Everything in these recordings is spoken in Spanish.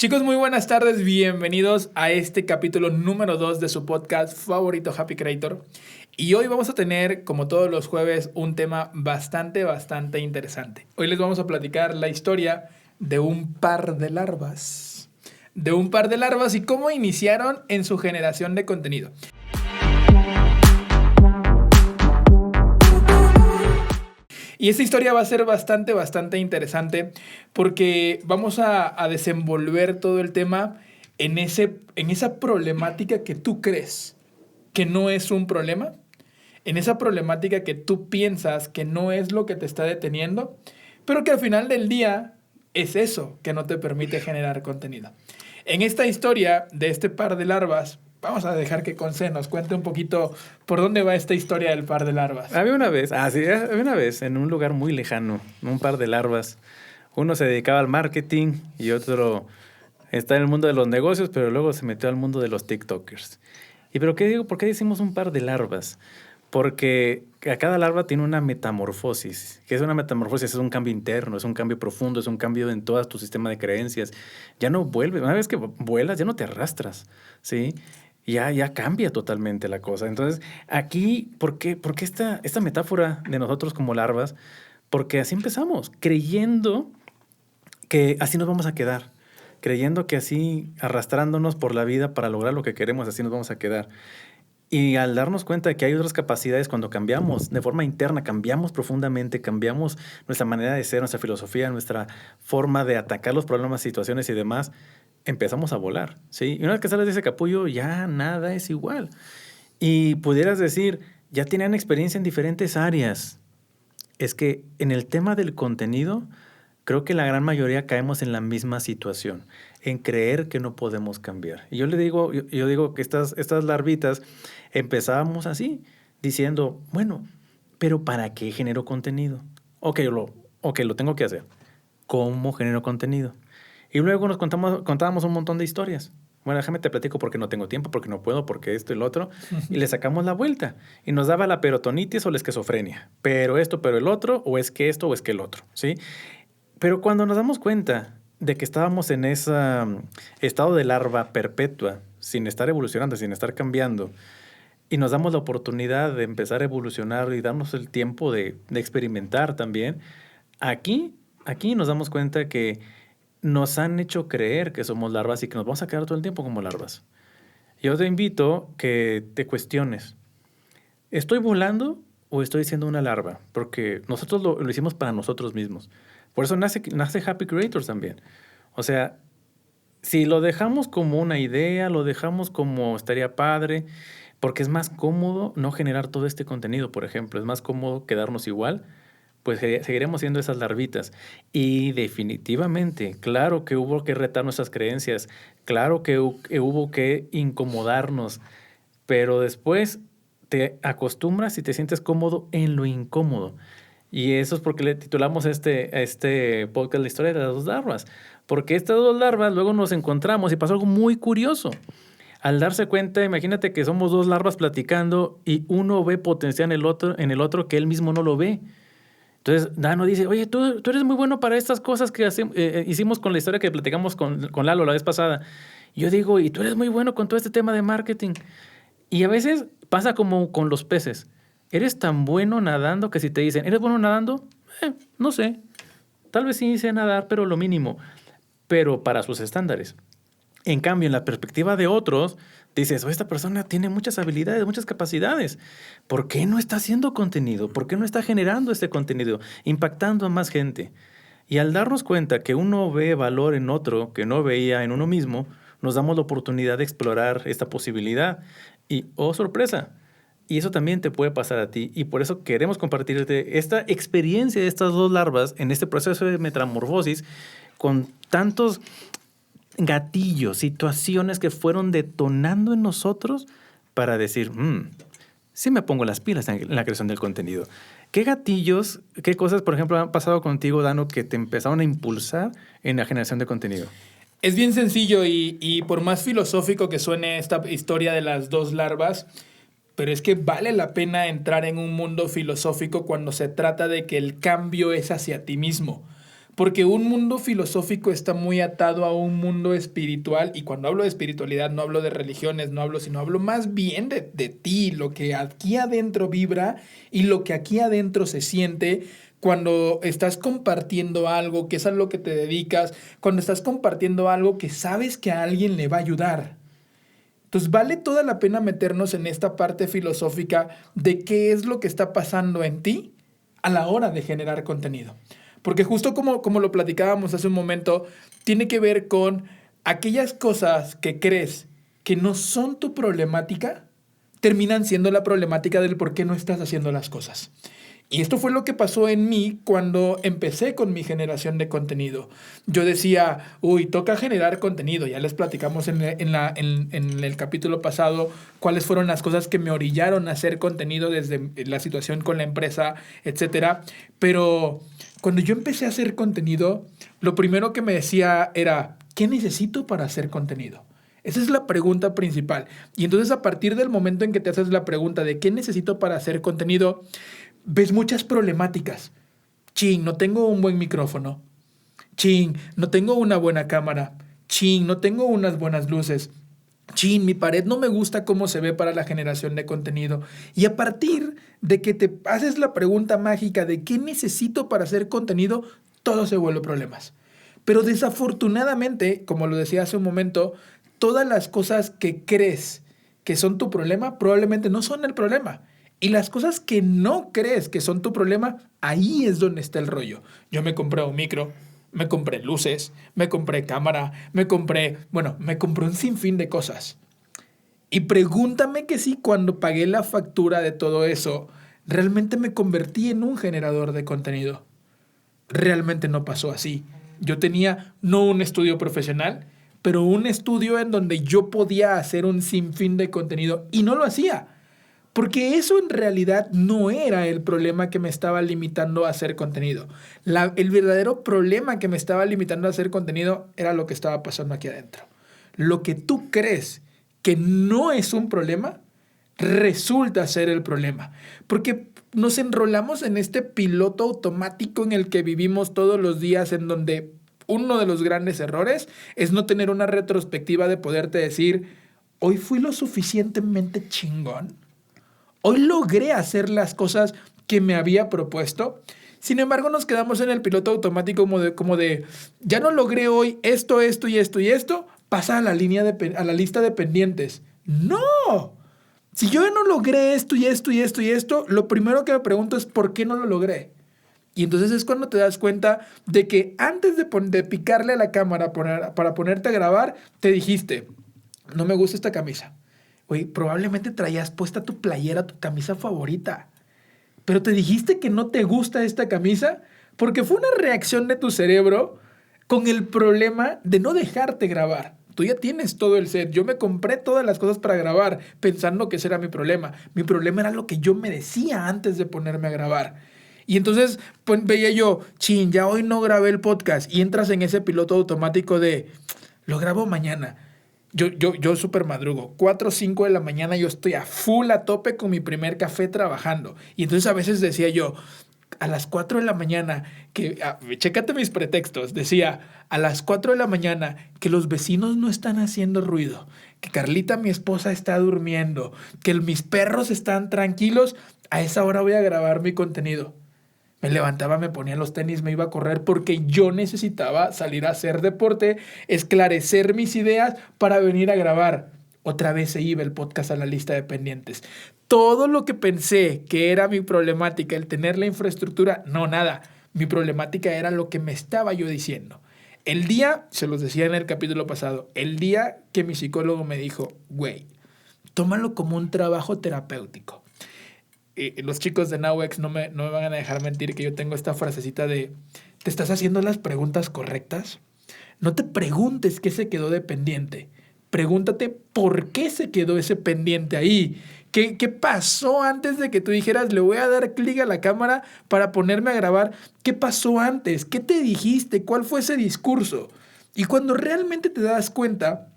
Chicos, muy buenas tardes, bienvenidos a este capítulo número 2 de su podcast favorito Happy Creator. Y hoy vamos a tener, como todos los jueves, un tema bastante interesante. Hoy les vamos a platicar la historia de un par de larvas. Y cómo iniciaron en su generación de contenido. Y esta historia va a ser bastante interesante porque vamos a desenvolver todo el tema en esa problemática que tú crees que no es un problema, en esa problemática que tú piensas que no es lo que te está deteniendo, pero que al final del día es eso que no te permite generar contenido. En esta historia de este par de larvas, vamos a dejar que Conce nos cuente un poquito por dónde va esta historia del par de larvas. Había una vez, en un lugar muy lejano, un par de larvas. Uno se dedicaba al marketing y otro está en el mundo de los negocios, pero luego se metió al mundo de los TikTokers. ¿Pero qué digo? ¿Por qué decimos un par de larvas? Porque a cada larva tiene una metamorfosis. ¿Qué es una metamorfosis? Es un cambio interno, es un cambio profundo, es un cambio en todo tu sistema de creencias. Ya no vuelves. Una vez que vuelas, ya no te arrastras, ¿sí? Ya cambia totalmente la cosa. Entonces, aquí, ¿por qué esta metáfora de nosotros como larvas? Porque así empezamos, creyendo que así nos vamos a quedar, creyendo que así, arrastrándonos por la vida para lograr lo que queremos, así nos vamos a quedar. Y al darnos cuenta de que hay otras capacidades, cuando cambiamos de forma interna, cambiamos profundamente, cambiamos nuestra manera de ser, nuestra filosofía, nuestra forma de atacar los problemas, situaciones y demás, empezamos a volar, ¿sí? Y una vez que sales de ese capullo, ya nada es igual. Y pudieras decir, ya tenían experiencia en diferentes áreas. Es que en el tema del contenido, creo que la gran mayoría caemos en la misma situación, en creer que no podemos cambiar. Y yo digo que estas larvitas empezábamos así, diciendo, bueno, pero ¿para qué genero contenido? Ok, lo tengo que hacer. ¿Cómo genero contenido? Y luego contábamos un montón de historias. Bueno, déjame te platico porque no tengo tiempo, porque no puedo, porque esto y lo otro. Y le sacamos la vuelta. Y nos daba la perotonitis o la esquizofrenia. Pero esto, pero el otro, o es que esto, o es que el otro, ¿sí? Pero cuando nos damos cuenta de que estábamos en ese estado de larva perpetua, sin estar evolucionando, sin estar cambiando, y nos damos la oportunidad de empezar a evolucionar y darnos el tiempo de experimentar también, aquí nos damos cuenta que nos han hecho creer que somos larvas y que nos vamos a quedar todo el tiempo como larvas. Yo te invito que te cuestiones. ¿Estoy volando o estoy siendo una larva? Porque nosotros lo hicimos para nosotros mismos. Por eso nace Happy Creators también. O sea, si lo dejamos como una idea, lo dejamos como estaría padre, porque es más cómodo no generar todo este contenido, por ejemplo. Es más cómodo quedarnos igual, pues seguiremos siendo esas larvitas. Y definitivamente, claro que hubo que retar nuestras creencias, claro que hubo que incomodarnos, pero después te acostumbras y te sientes cómodo en lo incómodo. Y eso es porque le titulamos a este podcast La historia de las dos larvas. Porque estas dos larvas luego nos encontramos y pasó algo muy curioso. Al darse cuenta, imagínate que somos dos larvas platicando y uno ve potencial en el otro que él mismo no lo ve. Entonces, Dano dice, oye, tú eres muy bueno para estas cosas que hicimos con la historia que platicamos con Lalo la vez pasada. Y yo digo, y tú eres muy bueno con todo este tema de marketing. Y a veces pasa como con los peces. Eres tan bueno nadando que si te dicen, ¿eres bueno nadando? No sé. Tal vez sí sé nadar, pero lo mínimo. Pero para sus estándares. En cambio, en la perspectiva de otros, dices, esta persona tiene muchas habilidades, muchas capacidades. ¿Por qué no está haciendo contenido? ¿Por qué no está generando este contenido? Impactando a más gente. Y al darnos cuenta que uno ve valor en otro que no veía en uno mismo, nos damos la oportunidad de explorar esta posibilidad. Y, oh, sorpresa, y eso también te puede pasar a ti. Y por eso queremos compartirte esta experiencia de estas dos larvas en este proceso de metamorfosis con tantos gatillos, situaciones que fueron detonando en nosotros para decir, sí me pongo las pilas en la creación del contenido. ¿Qué gatillos, qué cosas, por ejemplo, han pasado contigo, Dano, que te empezaron a impulsar en la generación de contenido? Es bien sencillo y por más filosófico que suene esta historia de las dos larvas, pero es que vale la pena entrar en un mundo filosófico cuando se trata de que el cambio es hacia ti mismo. Porque un mundo filosófico está muy atado a un mundo espiritual. Y cuando hablo de espiritualidad, no hablo de religiones, sino hablo más bien de ti, lo que aquí adentro vibra y lo que aquí adentro se siente cuando estás compartiendo algo, que es a lo que te dedicas, cuando estás compartiendo algo que sabes que a alguien le va a ayudar. Entonces vale toda la pena meternos en esta parte filosófica de qué es lo que está pasando en ti a la hora de generar contenido. Porque justo como lo platicábamos hace un momento, tiene que ver con aquellas cosas que crees que no son tu problemática, terminan siendo la problemática del por qué no estás haciendo las cosas. Y esto fue lo que pasó en mí cuando empecé con mi generación de contenido. Yo decía, toca generar contenido. Ya les platicamos en el capítulo pasado cuáles fueron las cosas que me orillaron a hacer contenido desde la situación con la empresa, etcétera. Pero cuando yo empecé a hacer contenido, lo primero que me decía era, ¿qué necesito para hacer contenido? Esa es la pregunta principal. Y entonces a partir del momento en que te haces la pregunta de ¿qué necesito para hacer contenido?, ves muchas problemáticas. No tengo un buen micrófono. No tengo una buena cámara. No tengo unas buenas luces. Mi pared no me gusta cómo se ve para la generación de contenido. Y a partir de que te haces la pregunta mágica de ¿qué necesito para hacer contenido?, todo se vuelve problemas. Pero desafortunadamente, como lo decía hace un momento, todas las cosas que crees que son tu problema probablemente no son el problema. Y las cosas que no crees que son tu problema, ahí es donde está el rollo. Yo me compré un micro, me compré luces, me compré cámara, me compré un sinfín de cosas. Y pregúntame que si cuando pagué la factura de todo eso, realmente me convertí en un generador de contenido. Realmente no pasó así. Yo tenía no un estudio profesional, pero un estudio en donde yo podía hacer un sinfín de contenido y no lo hacía. Porque eso en realidad no era el problema que me estaba limitando a hacer contenido. El verdadero problema que me estaba limitando a hacer contenido era lo que estaba pasando aquí adentro. Lo que tú crees que no es un problema, resulta ser el problema. Porque nos enrolamos en este piloto automático en el que vivimos todos los días, en donde uno de los grandes errores es no tener una retrospectiva de poderte decir, hoy fui lo suficientemente chingón. Hoy logré hacer las cosas que me había propuesto. Sin embargo, nos quedamos en el piloto automático como de ya no logré hoy esto y esto, pasa a la lista de pendientes. ¡No! Si yo no logré esto, lo primero que me pregunto es ¿por qué no lo logré? Y entonces es cuando te das cuenta de que antes de picarle a la cámara para ponerte a grabar, te dijiste, no me gusta esta camisa. Oye, probablemente traías puesta tu playera, tu camisa favorita. Pero te dijiste que no te gusta esta camisa porque fue una reacción de tu cerebro con el problema de no dejarte grabar. Tú ya tienes todo el set. Yo me compré todas las cosas para grabar pensando que ese era mi problema. Mi problema era lo que yo me decía antes de ponerme a grabar. Y entonces pues, veía yo, ya hoy no grabé el podcast. Y entras en ese piloto automático de, lo grabo mañana. Yo súper madrugo. 4 o 5 de la mañana yo estoy a full a tope con mi primer café trabajando. Y entonces a veces decía yo, a las 4 de la mañana, chécate mis pretextos, decía, a las 4 de la mañana, que los vecinos no están haciendo ruido, que Carlita, mi esposa, está durmiendo, que mis perros están tranquilos, a esa hora voy a grabar mi contenido. Me levantaba, me ponía los tenis, me iba a correr porque yo necesitaba salir a hacer deporte, esclarecer mis ideas para venir a grabar. Otra vez se iba el podcast a la lista de pendientes. Todo lo que pensé que era mi problemática, el tener la infraestructura, no, nada. Mi problemática era lo que me estaba yo diciendo. El día, se los decía en el capítulo pasado, el día que mi psicólogo me dijo, güey, tómalo como un trabajo terapéutico. Los chicos de Nawex no me van a dejar mentir que yo tengo esta frasecita de ¿te estás haciendo las preguntas correctas? No te preguntes qué se quedó de pendiente. Pregúntate por qué se quedó ese pendiente ahí. ¿Qué pasó antes de que tú dijeras le voy a dar clic a la cámara para ponerme a grabar? ¿Qué pasó antes? ¿Qué te dijiste? ¿Cuál fue ese discurso? Y cuando realmente te das cuenta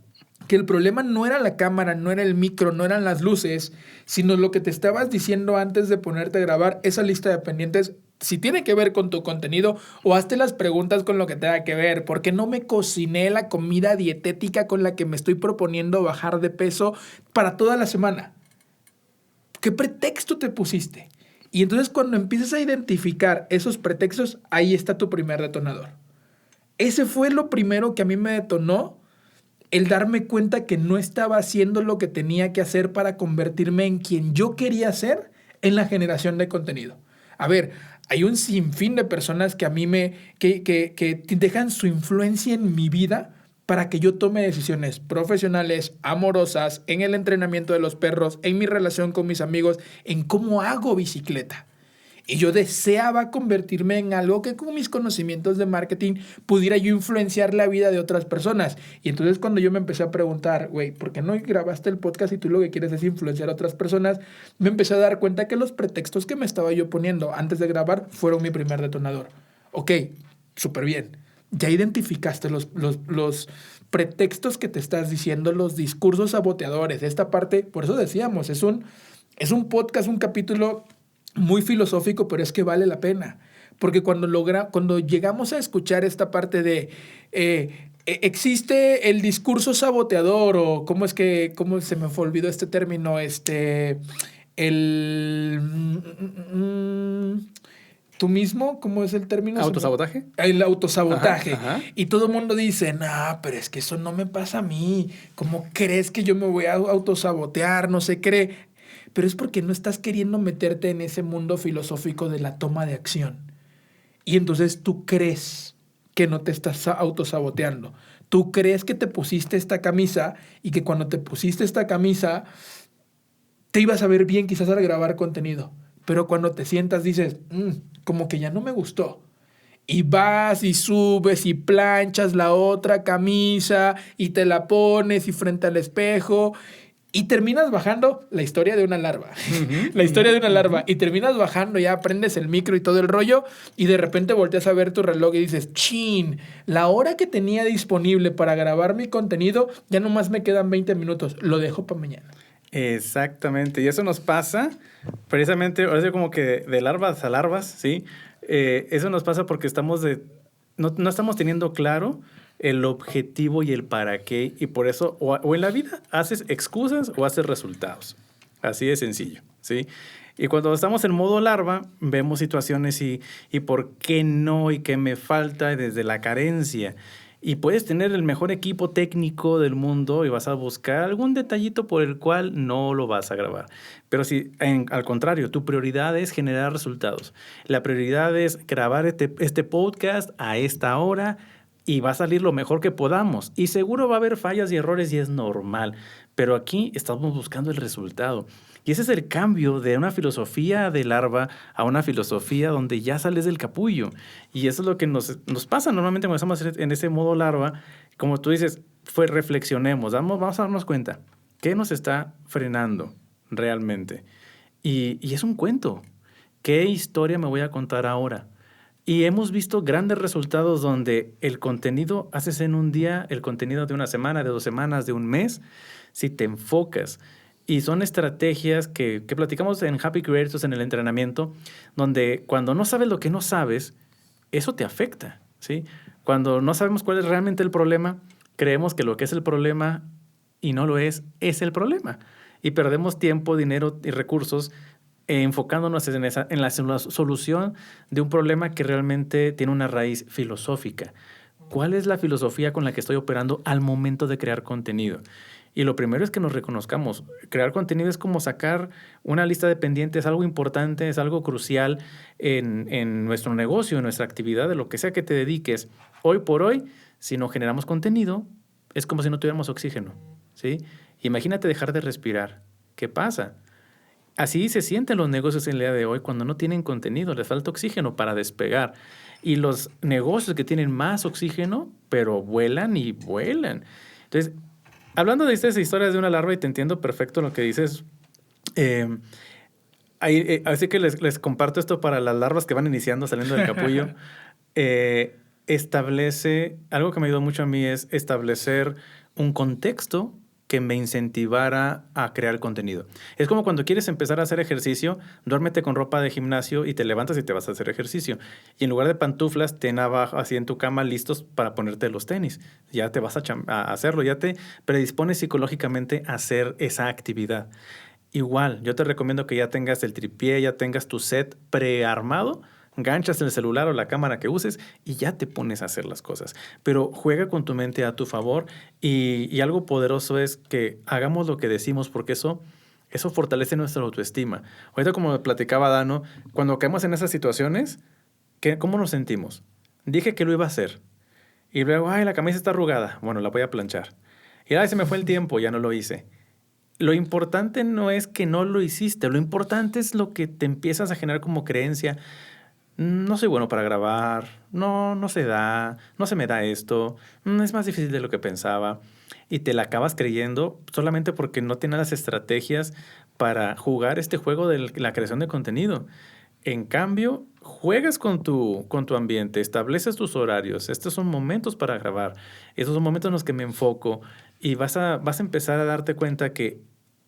que el problema no era la cámara, no era el micro, no eran las luces, sino lo que te estabas diciendo antes de ponerte a grabar, esa lista de pendientes si tiene que ver con tu contenido, o hazte las preguntas con lo que tenga que ver. ¿Por qué no me cociné la comida dietética con la que me estoy proponiendo bajar de peso para toda la semana? ¿Qué pretexto te pusiste? Y entonces cuando empiezas a identificar esos pretextos, ahí está tu primer detonador. Ese fue lo primero que a mí me detonó, el darme cuenta que no estaba haciendo lo que tenía que hacer para convertirme en quien yo quería ser en la generación de contenido. A ver, hay un sinfín de personas que a mí que dejan su influencia en mi vida para que yo tome decisiones profesionales, amorosas, en el entrenamiento de los perros, en mi relación con mis amigos, en cómo hago bicicleta. Y yo deseaba convertirme en algo que con mis conocimientos de marketing pudiera yo influenciar la vida de otras personas. Y entonces cuando yo me empecé a preguntar, güey, ¿por qué no grabaste el podcast y tú lo que quieres es influenciar a otras personas? Me empecé a dar cuenta que los pretextos que me estaba yo poniendo antes de grabar fueron mi primer detonador. Ok, súper bien. Ya identificaste los pretextos que te estás diciendo, los discursos saboteadores. Esta parte, por eso decíamos, es un podcast, un capítulo muy filosófico, pero es que vale la pena. Porque cuando llegamos a escuchar esta parte de existe el discurso saboteador, o cómo se me olvidó este término, tú mismo, ¿cómo es el término? ¿Autosabotaje? El autosabotaje. Ajá, ajá. Y todo el mundo dice, no, pero es que eso no me pasa a mí. ¿Cómo crees que yo me voy a autosabotear? No se cree. Pero es porque no estás queriendo meterte en ese mundo filosófico de la toma de acción. Y entonces tú crees que no te estás autosaboteando. Tú crees que te pusiste esta camisa y que cuando te pusiste esta camisa te ibas a ver bien quizás al grabar contenido. Pero cuando te sientas dices, como que ya no me gustó. Y vas y subes y planchas la otra camisa y te la pones y frente al espejo. Y terminas bajando la historia de una larva. La historia de una larva. Y terminas bajando, ya prendes el micro y todo el rollo. Y de repente volteas a ver tu reloj y dices, chin, la hora que tenía disponible para grabar mi contenido, ya nomás me quedan 20 minutos. Lo dejo para mañana. Exactamente. Y eso nos pasa precisamente, ahora sí como que de larvas a larvas, ¿sí? Eso nos pasa porque no estamos teniendo claro el objetivo y el para qué, y por eso o en la vida haces excusas o haces resultados. Así de sencillo, ¿sí? Y cuando estamos en modo larva, vemos situaciones y por qué no, y qué me falta, desde la carencia. Y puedes tener el mejor equipo técnico del mundo y vas a buscar algún detallito por el cual no lo vas a grabar. Pero si, al contrario, tu prioridad es generar resultados. La prioridad es grabar este podcast a esta hora, y va a salir lo mejor que podamos. Y seguro va a haber fallas y errores y es normal. Pero aquí estamos buscando el resultado. Y ese es el cambio de una filosofía de larva a una filosofía donde ya sales del capullo. Y eso es lo que nos pasa normalmente cuando estamos en ese modo larva. Como tú dices, reflexionemos. Vamos a darnos cuenta. ¿Qué nos está frenando realmente? Y es un cuento. ¿Qué historia me voy a contar ahora? Y hemos visto grandes resultados donde el contenido haces en un día, el contenido de una semana, de 2 semanas, de un mes, si te enfocas. Y son estrategias que platicamos en Happy Creators en el entrenamiento, donde cuando no sabes lo que no sabes, eso te afecta, ¿sí? Cuando no sabemos cuál es realmente el problema, creemos que lo que es el problema y no lo es el problema. Y perdemos tiempo, dinero y recursos enfocándonos en la solución de un problema que realmente tiene una raíz filosófica. ¿Cuál es la filosofía con la que estoy operando al momento de crear contenido? Y lo primero es que nos reconozcamos. Crear contenido es como sacar una lista de pendientes, algo importante, es algo crucial en nuestro negocio, en nuestra actividad, de lo que sea que te dediques. Hoy por hoy, si no generamos contenido, es como si no tuviéramos oxígeno, ¿sí? Imagínate dejar de respirar. ¿Qué pasa? Así se sienten los negocios en el día de hoy cuando no tienen contenido, les falta oxígeno para despegar. Y los negocios que tienen más oxígeno, pero vuelan y vuelan. Entonces, hablando de estas historias de una larva, y te entiendo perfecto lo que dices, así que les comparto esto para las larvas que van iniciando, saliendo del capullo. Algo que me ayudó mucho a mí es establecer un contexto que me incentivara a crear contenido. Es como cuando quieres empezar a hacer ejercicio, duérmete con ropa de gimnasio y te levantas y te vas a hacer ejercicio. Y en lugar de pantuflas, ten abajo, así en tu cama listos para ponerte los tenis. Ya te vas a hacerlo, ya te predispones psicológicamente a hacer esa actividad. Igual, yo te recomiendo que ya tengas el tripié, ya tengas tu set prearmado, ganchas el celular o la cámara que uses y ya te pones a hacer las cosas. Pero juega con tu mente a tu favor y algo poderoso es que hagamos lo que decimos porque eso fortalece nuestra autoestima. Ahorita como me platicaba Dano, cuando caemos en esas situaciones, ¿cómo nos sentimos? Dije que lo iba a hacer y luego, ay, la camisa está arrugada, bueno, la voy a planchar. Y ay, se me fue el tiempo, ya no lo hice. Lo importante no es que no lo hiciste, lo importante es lo que te empiezas a generar como creencia. No soy bueno para grabar, no se da, no se me da esto, es más difícil de lo que pensaba. Y te la acabas creyendo solamente porque no tienes las estrategias para jugar este juego de la creación de contenido. En cambio, juegas con tu ambiente, estableces tus horarios. Estos son momentos para grabar. Estos son momentos en los que me enfoco y vas a empezar a darte cuenta que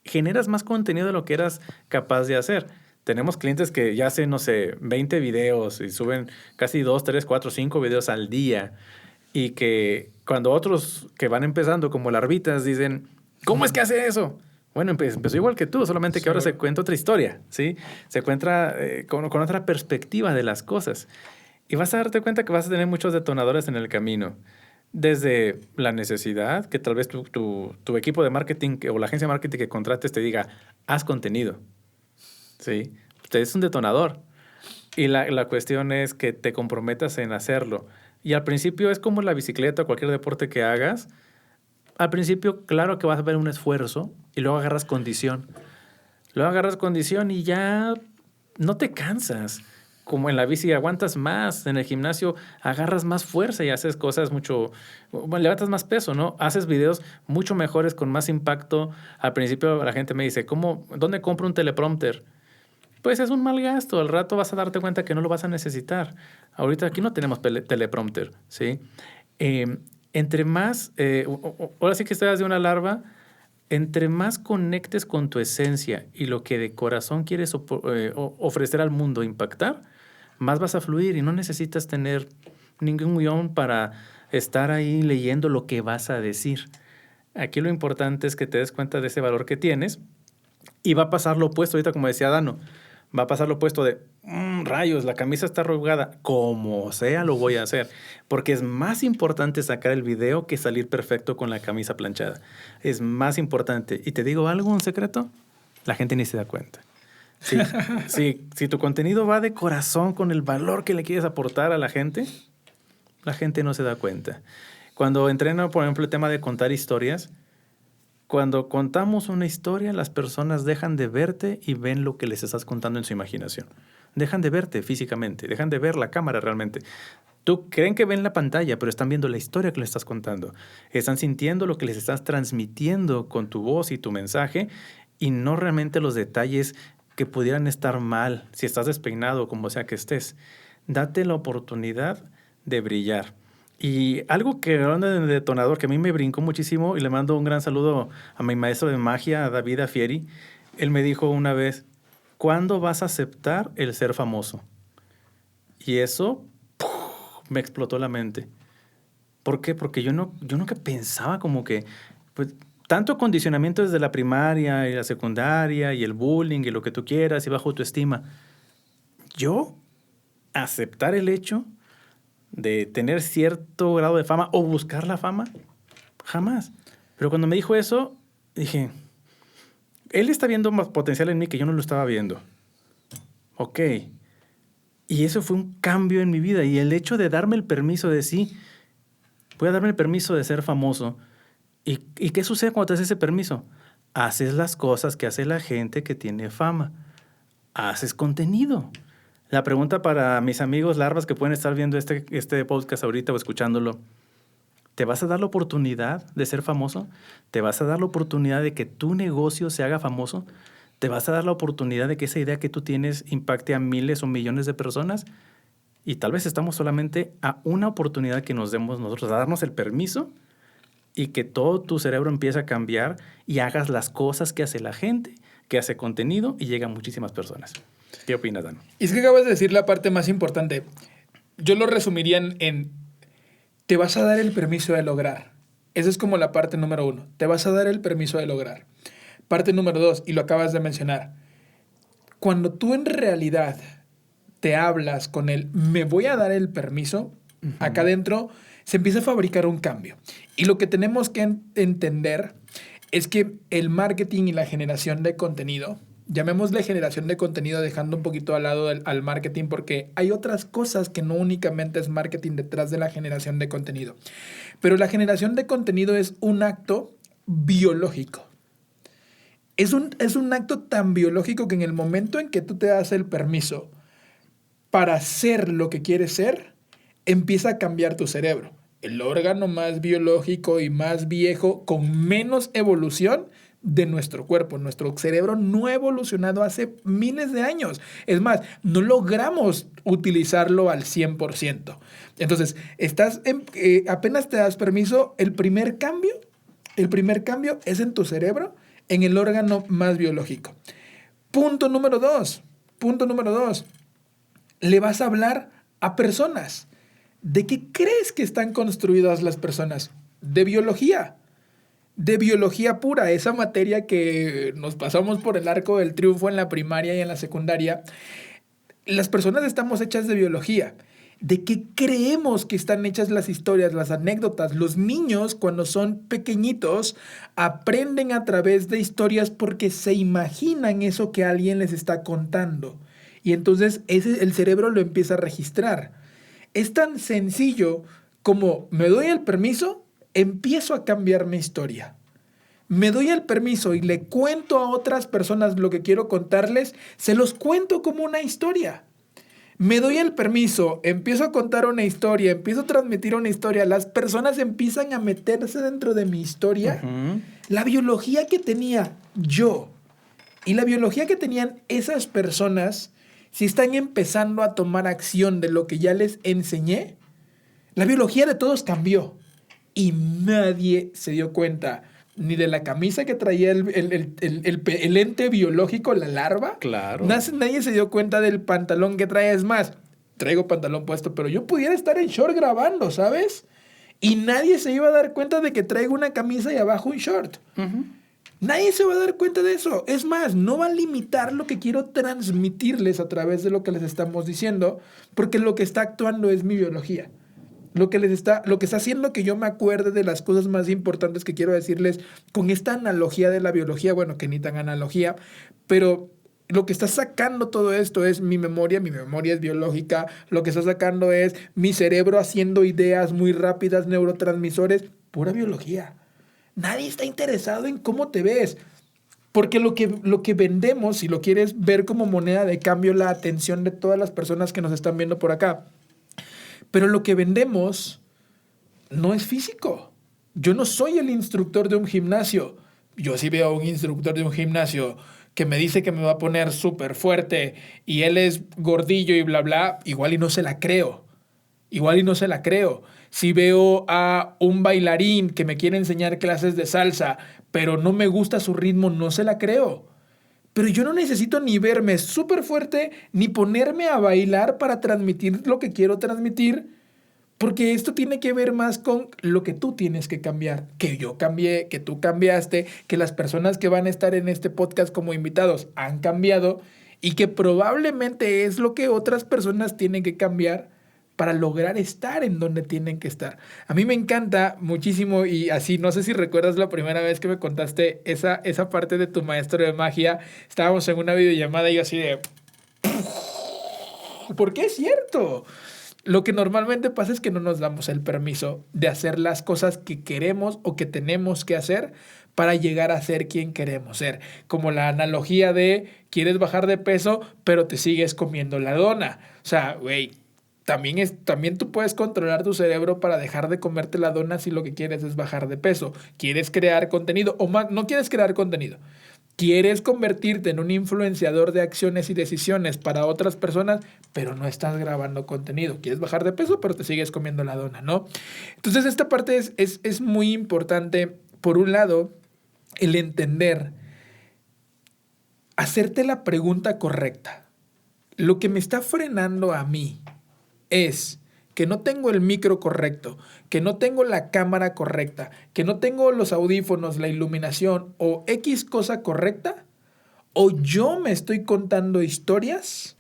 generas más contenido de lo que eras capaz de hacer. Tenemos clientes que ya hacen, no sé, 20 videos y suben casi 2, 3, 4, 5 videos al día. Y que cuando otros que van empezando, como larvitas, dicen, ¿cómo es que hace eso? Bueno, empezó igual que tú, solamente que ahora se cuenta otra historia, ¿sí? Se encuentra con otra perspectiva de las cosas. Y vas a darte cuenta que vas a tener muchos detonadores en el camino. Desde la necesidad, que tal vez tu equipo de marketing o la agencia de marketing que contrates te diga, haz contenido. Sí, usted es un detonador. Y la cuestión es que te comprometas en hacerlo. Y al principio es como la bicicleta o cualquier deporte que hagas. Al principio, claro que vas a ver un esfuerzo y luego agarras condición. Luego agarras condición y ya no te cansas. Como en la bici aguantas más, en el gimnasio agarras más fuerza y haces cosas mucho, bueno, levantas más peso, ¿no? Haces videos mucho mejores con más impacto. Al principio la gente me dice, ¿dónde compro un teleprompter? Pues es un mal gasto. Al rato vas a darte cuenta que no lo vas a necesitar. Ahorita aquí no tenemos teleprompter, ¿sí? Entre más, ahora sí que estás de una larva, entre más conectes con tu esencia y lo que de corazón quieres ofrecer al mundo, impactar, más vas a fluir y no necesitas tener ningún guión para estar ahí leyendo lo que vas a decir. Aquí lo importante es que te des cuenta de ese valor que tienes y va a pasar lo opuesto, ahorita como decía Dano, va a pasar lo opuesto de, rayos, la camisa está arrugada. Como sea, lo voy a hacer. Porque es más importante sacar el video que salir perfecto con la camisa planchada. Es más importante. Y te digo algo, un secreto, la gente ni se da cuenta. Si tu contenido va de corazón con el valor que le quieres aportar a la gente no se da cuenta. Cuando entreno, por ejemplo, el tema de contar historias, cuando contamos una historia, las personas dejan de verte y ven lo que les estás contando en su imaginación. Dejan de verte físicamente, dejan de ver la cámara realmente. Creen que ven la pantalla, pero están viendo la historia que les estás contando. Están sintiendo lo que les estás transmitiendo con tu voz y tu mensaje y no realmente los detalles que pudieran estar mal si estás despeinado o como sea que estés. Date la oportunidad de brillar. Y algo que hablando de detonador que a mí me brincó muchísimo y le mando un gran saludo a mi maestro de magia, a David Afieri. Él me dijo una vez, ¿cuándo vas a aceptar el ser famoso? Y eso me explotó la mente. ¿Por qué? Porque yo nunca pensaba como que pues, tanto condicionamiento desde la primaria y la secundaria y el bullying y lo que tú quieras y bajo autoestima. Yo aceptar el hecho de tener cierto grado de fama o buscar la fama, jamás. Pero cuando me dijo eso, dije, él está viendo más potencial en mí que yo no lo estaba viendo. Ok. Y eso fue un cambio en mi vida. Y el hecho de darme el permiso de sí, voy a darme el permiso de ser famoso. ¿Y qué sucede cuando te haces ese permiso? Haces las cosas que hace la gente que tiene fama. Haces contenido. La pregunta para mis amigos larvas que pueden estar viendo este podcast ahorita o escuchándolo, ¿te vas a dar la oportunidad de ser famoso? ¿Te vas a dar la oportunidad de que tu negocio se haga famoso? ¿Te vas a dar la oportunidad de que esa idea que tú tienes impacte a miles o millones de personas? Y tal vez estamos solamente a una oportunidad que nos demos nosotros, a darnos el permiso y que todo tu cerebro empiece a cambiar y hagas las cosas que hace la gente, que hace contenido y llega a muchísimas personas. ¿Qué opinas, Dan? Y es que acabas de decir la parte más importante. Yo lo resumiría en te vas a dar el permiso de lograr. Esa es como la parte número 1. Te vas a dar el permiso de lograr. Parte número 2, y lo acabas de mencionar. Cuando tú en realidad te hablas con el me voy a dar el permiso, acá adentro se empieza a fabricar un cambio. Y lo que tenemos que entender es que el marketing y la generación de contenido, llamémosle generación de contenido dejando un poquito al lado al marketing, porque hay otras cosas que no únicamente es marketing detrás de la generación de contenido. Pero la generación de contenido es un acto biológico. Es un acto tan biológico que en el momento en que tú te das el permiso para ser lo que quieres ser, empieza a cambiar tu cerebro. El órgano más biológico y más viejo, con menos evolución de nuestro cuerpo. Nuestro cerebro no ha evolucionado hace miles de años. Es más, no logramos utilizarlo al 100%. Entonces, apenas te das permiso, el primer cambio es en tu cerebro, en el órgano más biológico. Punto número 2. Le vas a hablar a personas. ¿De qué crees que están construidas las personas? De biología pura, esa materia que nos pasamos por el arco del triunfo en la primaria y en la secundaria. Las personas estamos hechas de biología. ¿De qué creemos que están hechas las historias, las anécdotas? Los niños, cuando son pequeñitos, aprenden a través de historias porque se imaginan eso que alguien les está contando. Y entonces el cerebro lo empieza a registrar. Es tan sencillo como me doy el permiso, empiezo a cambiar mi historia. Me doy el permiso y le cuento a otras personas lo que quiero contarles, se los cuento como una historia. Me doy el permiso, empiezo a contar una historia, empiezo a transmitir una historia, las personas empiezan a meterse dentro de mi historia. La biología que tenía yo y la biología que tenían esas personas, si están empezando a tomar acción de lo que ya les enseñé, la biología de todos cambió. Y nadie se dio cuenta ni de la camisa que traía el ente biológico, la larva. Claro. Nadie se dio cuenta del pantalón que trae. Es más, traigo pantalón puesto, pero yo pudiera estar en short grabando, ¿sabes? Y nadie se iba a dar cuenta de que traigo una camisa y abajo un short. Nadie se va a dar cuenta de eso. Es más, no va a limitar lo que quiero transmitirles a través de lo que les estamos diciendo, porque lo que está actuando es mi biología. Lo que está haciendo que yo me acuerde de las cosas más importantes que quiero decirles con esta analogía de la biología, bueno, que ni tan analogía, pero lo que está sacando todo esto es mi memoria es biológica, lo que está sacando es mi cerebro haciendo ideas muy rápidas, neurotransmisores, pura biología. Nadie está interesado en cómo te ves. Porque lo que vendemos, si lo quieres ver como moneda de cambio, la atención de todas las personas que nos están viendo por acá. Pero lo que vendemos no es físico. Yo no soy el instructor de un gimnasio. Yo sí veo a un instructor de un gimnasio que me dice que me va a poner súper fuerte y él es gordillo y bla, bla, igual y no se la creo. Si veo a un bailarín que me quiere enseñar clases de salsa, pero no me gusta su ritmo, no se la creo. Pero yo no necesito ni verme súper fuerte, ni ponerme a bailar para transmitir lo que quiero transmitir, porque esto tiene que ver más con lo que tú tienes que cambiar, que yo cambié, que tú cambiaste, que las personas que van a estar en este podcast como invitados han cambiado y que probablemente es lo que otras personas tienen que cambiar para lograr estar en donde tienen que estar. A mí me encanta muchísimo y así, no sé si recuerdas la primera vez que me contaste esa parte de tu maestro de magia. Estábamos en una videollamada y yo así de... Porque es cierto. Lo que normalmente pasa es que no nos damos el permiso de hacer las cosas que queremos o que tenemos que hacer para llegar a ser quien queremos ser. Como la analogía de quieres bajar de peso, pero te sigues comiendo la dona. O sea, güey, también tú puedes controlar tu cerebro para dejar de comerte la dona si lo que quieres es bajar de peso. ¿Quieres crear contenido? O más, no quieres crear contenido. Quieres convertirte en un influenciador de acciones y decisiones para otras personas, pero no estás grabando contenido. Quieres bajar de peso, pero te sigues comiendo la dona, ¿no? Entonces, esta parte es muy importante. Por un lado, el entender, hacerte la pregunta correcta. Lo que me está frenando a mí es que no tengo el micro correcto, que no tengo la cámara correcta, que no tengo los audífonos, la iluminación o X cosa correcta, o yo me estoy contando historias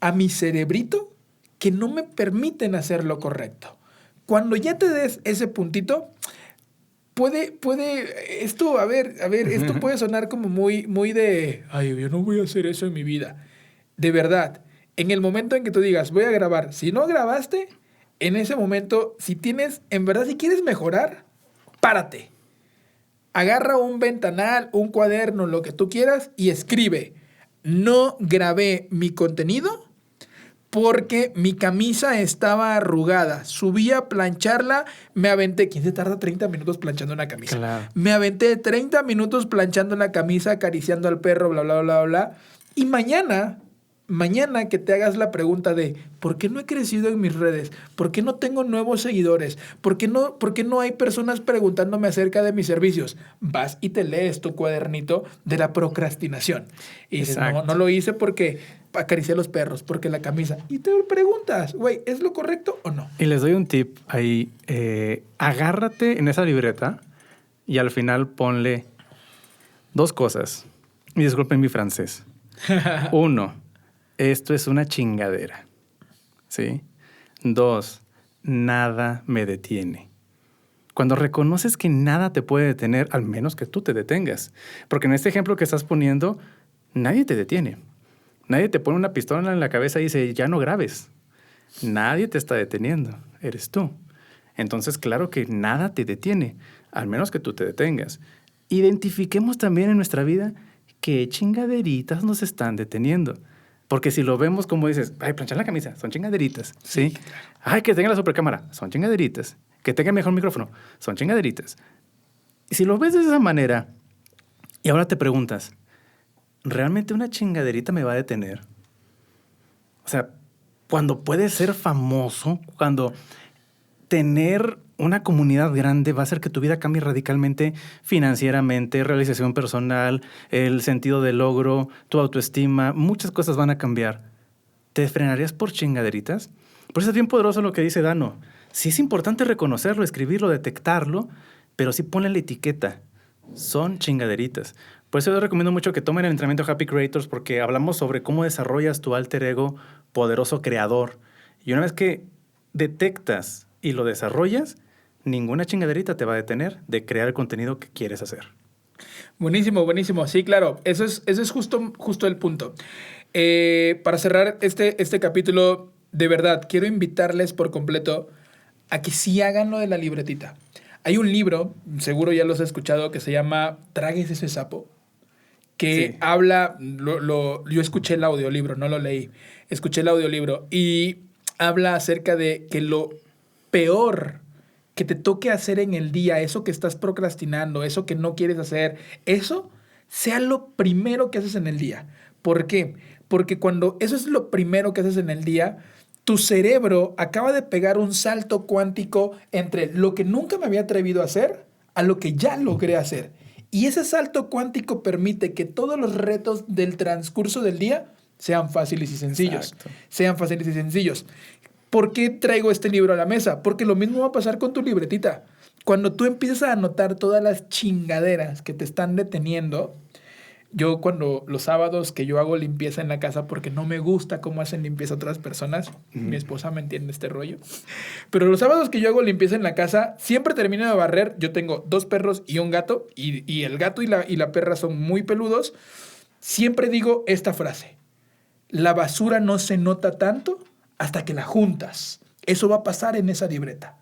a mi cerebrito que no me permiten hacer lo correcto. Cuando ya te des ese puntito, esto, a ver, esto puede sonar como muy de, ay, yo no voy a hacer eso en mi vida. De verdad, en el momento en que tú digas, voy a grabar, si no grabaste, en ese momento, si quieres mejorar, párate. Agarra un ventanal, un cuaderno, lo que tú quieras y escribe, no grabé mi contenido porque mi camisa estaba arrugada. Subí a plancharla, me aventé. ¿Quién se tarda 30 minutos planchando una camisa? Claro. Me aventé 30 minutos planchando la camisa, acariciando al perro, bla, bla, bla, bla. Y mañana que te hagas la pregunta de ¿por qué no he crecido en mis redes? ¿Por qué no tengo nuevos seguidores? ¿Por qué no hay personas preguntándome acerca de mis servicios? Vas y te lees tu cuadernito de la procrastinación. Y dices, no lo hice porque acaricié a los perros, porque la camisa. Y te preguntas, güey, ¿es lo correcto o no? Y les doy un tip ahí. Agárrate en esa libreta y al final ponle 2 cosas. Y disculpen mi francés. 1, esto es una chingadera. ¿Sí? 2, nada me detiene. Cuando reconoces que nada te puede detener, al menos que tú te detengas. Porque en este ejemplo que estás poniendo, nadie te detiene. Nadie te pone una pistola en la cabeza y dice, ya no grabes. Nadie te está deteniendo. Eres tú. Entonces, claro que nada te detiene, al menos que tú te detengas. Identifiquemos también en nuestra vida qué chingaderitas nos están deteniendo. Porque si lo vemos como dices, ay, planchar la camisa, son chingaderitas, ¿sí? Ay, que tenga la supercámara, son chingaderitas. Que tenga el mejor micrófono, son chingaderitas. Y si lo ves de esa manera, y ahora te preguntas, ¿realmente una chingaderita me va a detener? O sea, cuando puedes ser famoso, cuando tener una comunidad grande va a hacer que tu vida cambie radicalmente financieramente, realización personal, el sentido de logro, tu autoestima, muchas cosas van a cambiar. ¿Te frenarías por chingaderitas? Por eso es bien poderoso lo que dice Dano. Sí es importante reconocerlo, escribirlo, detectarlo, pero sí ponle la etiqueta. Son chingaderitas. Por eso yo recomiendo mucho que tomen el entrenamiento Happy Creators porque hablamos sobre cómo desarrollas tu alter ego poderoso creador. Y una vez que detectas y lo desarrollas, ninguna chingaderita te va a detener de crear el contenido que quieres hacer. Buenísimo, buenísimo. Sí, claro. Eso es justo el punto. Para cerrar este capítulo, de verdad, quiero invitarles por completo a que sí hagan lo de la libretita. Hay un libro, seguro ya los he escuchado, que se llama Tragues ese sapo, que sí habla, yo escuché el audiolibro, no lo leí, escuché el audiolibro y habla acerca de que lo peor que te toque hacer en el día, eso que estás procrastinando, eso que no quieres hacer, eso sea lo primero que haces en el día. ¿Por qué? Porque cuando eso es lo primero que haces en el día, tu cerebro acaba de pegar un salto cuántico entre lo que nunca me había atrevido a hacer a lo que ya logré hacer. Y ese salto cuántico permite que todos los retos del transcurso del día sean fáciles y sencillos. Exacto. Sean fáciles y sencillos. ¿Por qué traigo este libro a la mesa? Porque lo mismo va a pasar con tu libretita. Cuando tú empiezas a anotar todas las chingaderas que te están deteniendo, yo cuando los sábados que yo hago limpieza en la casa porque no me gusta cómo hacen limpieza otras personas, mi esposa me entiende este rollo, pero los sábados que yo hago limpieza en la casa, siempre termino de barrer. Yo tengo 2 perros y un gato, y el gato y la perra son muy peludos. Siempre digo esta frase: la basura no se nota tanto hasta que la juntas. Eso va a pasar en esa libreta.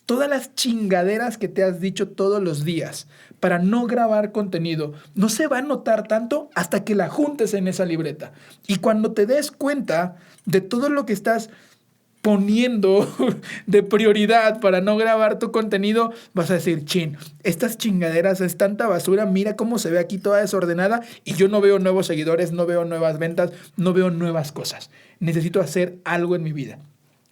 Todas las chingaderas que te has dicho todos los días para no grabar contenido no se va a notar tanto hasta que la juntes en esa libreta. Y cuando te des cuenta de todo lo que estás poniendo de prioridad para no grabar tu contenido, vas a decir, chin, estas chingaderas es tanta basura, mira cómo se ve aquí toda desordenada y yo no veo nuevos seguidores, no veo nuevas ventas, no veo nuevas cosas. Necesito hacer algo en mi vida.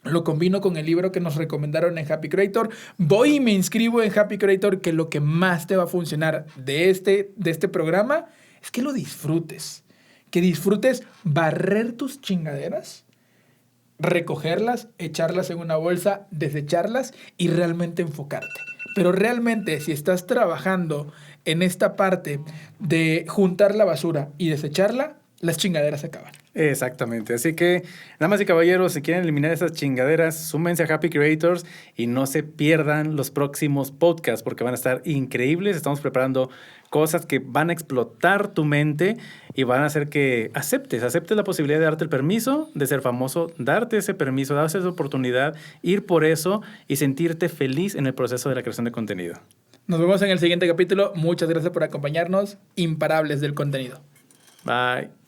Lo combino con el libro que nos recomendaron en Happy Creator. Voy y me inscribo en Happy Creator, que lo que más te va a funcionar de este programa es que lo disfrutes. Que disfrutes barrer tus chingaderas, recogerlas, echarlas en una bolsa, desecharlas y realmente enfocarte. Pero realmente, si estás trabajando en esta parte de juntar la basura y desecharla, las chingaderas se acaban. Exactamente. Así que, damas y caballeros, si quieren eliminar esas chingaderas, súmense a Happy Creators y no se pierdan los próximos podcasts porque van a estar increíbles. Estamos preparando cosas que van a explotar tu mente y van a hacer que aceptes la posibilidad de darte el permiso de ser famoso, darte ese permiso, darte esa oportunidad, ir por eso y sentirte feliz en el proceso de la creación de contenido. Nos vemos en el siguiente capítulo. Muchas gracias por acompañarnos. Imparables del contenido. Bye.